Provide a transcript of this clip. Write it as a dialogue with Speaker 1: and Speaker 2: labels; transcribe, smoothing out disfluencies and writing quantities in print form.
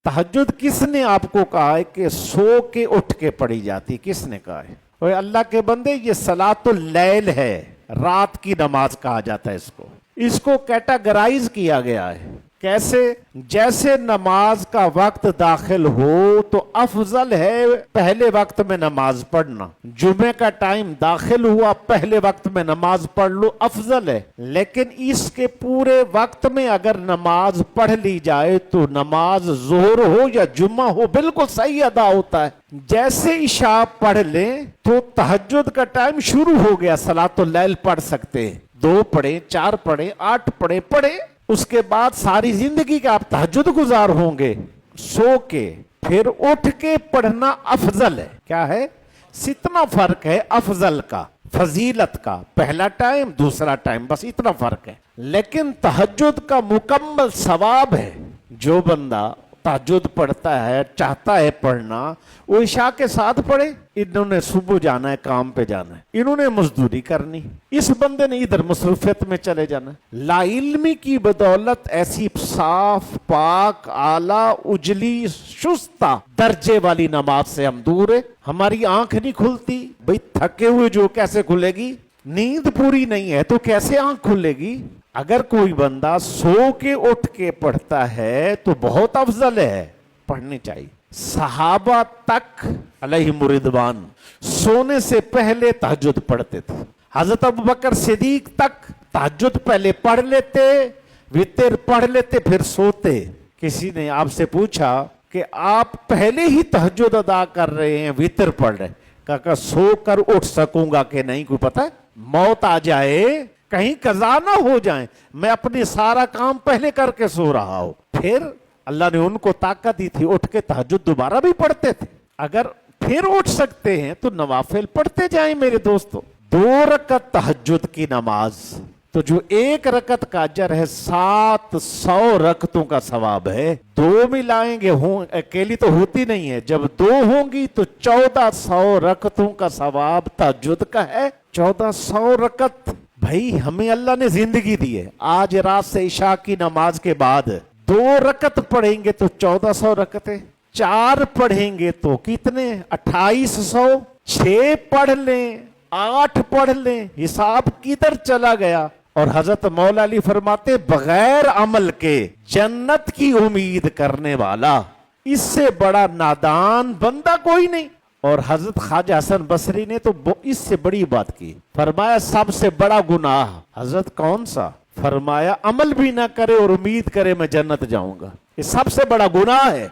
Speaker 1: तहज्जुद किसने आपको कहा है कि सो के उठ के पढ़ी जाती, किसने कहा है? ओए अल्लाह के बंदे, ये सलातुल लैल है, रात की नमाज कहा जाता है इसको। इसको कैटेगराइज किया गया है। कैसे? जैसे नमाज का वक्त दाखिल हो तो अफजल है पहले वक्त में नमाज पढ़ना। जुमे का टाइम दाखिल हुआ, पहले वक्त में नमाज पढ़ लो, अफजल है। लेकिन इसके पूरे वक्त में अगर नमाज पढ़ ली जाए तो नमाज जोहर हो या जुम्मा हो बिल्कुल सही अदा होता है। जैसे इशा पढ़ लें तो तहज्जुद का टाइम शुरू हो गया, सलातुल लैल पढ़ सकते हैं। 2 पढ़े, 4 पढ़े, 8 पढ़े, उसके बाद सारी जिंदगी का आप तहज्जुद गुजार होंगे। सो के फिर उठ के पढ़ना अफजल है। क्या है? इतना फर्क है अफजल का, फजीलत का। पहला टाइम, दूसरा टाइम, बस इतना फर्क है। लेकिन तहज्जुद का मुकम्मल सवाब है। जो बंदा तहज्जुद पढ़ता है, चाहता है पढ़ना, वो इशा के साथ पढ़े। इन्होंने सुबह जाना है, काम पे जाना है, इन्होंने मजदूरी करनी, इस बंदे ने इधर मसरूफियत में चले जाना है। लाइल्मी की बदौलत ऐसी साफ पाक आला उजली शुस्ता दर्जे वाली नमाज से हम दूर है। हमारी आंख नहीं खुलती भाई, थके हुए जो कैसे खुलेगी? नींद पूरी नहीं है तो कैसे आंख खुलेगी? अगर कोई बंदा सो के उठ के पढ़ता है तो बहुत अफजल है, पढ़नी चाहिए। सहाबा तक अलैहिम रिदवान सोने से पहले तहज्जुद पढ़ते थे। हजरत अबू बकर सिद्दीक तक तहज्जुद पहले पढ़ लेते, वितर पढ़ लेते, फिर सोते। किसी ने आपसे पूछा कि आप पहले ही तहज्जुद अदा कर रहे हैं, वितर पढ़ रहे, कहा सो कर उठ सकूंगा कि नहीं कोई पता है? मौत आ जाए, कहीं कज़ा ना हो जाए, मैं अपने सारा काम पहले करके सो रहा हूं। फिर अल्लाह ने उनको ताकत दी थी, उठ के तहज्जुद दोबारा भी पढ़ते थे। अगर फिर उठ सकते हैं तो नवाफिल पढ़ते जाएं मेरे दोस्तों। 2 रकत तहज्जुद की नमाज, तो जो 1 रकत का अजर है 700 रकतों का सवाब है। 2 मिलाएंगे, अकेली तो होती नहीं है, जब 2 होंगी तो 1400 रकतों का सवाब तहज्जुद का है। 1400 रकत। भाई हमें अल्लाह ने जिंदगी दी है, आज रात से इशा की नमाज के बाद 2 रकत पढ़ेंगे तो 1400 रकतें, 4 पढ़ेंगे तो कितने? 2800। 6 पढ़ लें, 8 पढ़ लें, हिसाब किधर चला गया? और हजरत मौला अली फरमाते, बगैर अमल के जन्नत की उम्मीद करने वाला इससे बड़ा नादान बंदा कोई नहीं। और हजरत ख्वाजा हसन बसरी ने तो इससे बड़ी बात की, फरमाया सबसे बड़ा गुनाह। हजरत कौन सा? फरमाया अमल भी ना करे और उम्मीद करे मैं जन्नत जाऊंगा, ये सबसे बड़ा गुनाह है।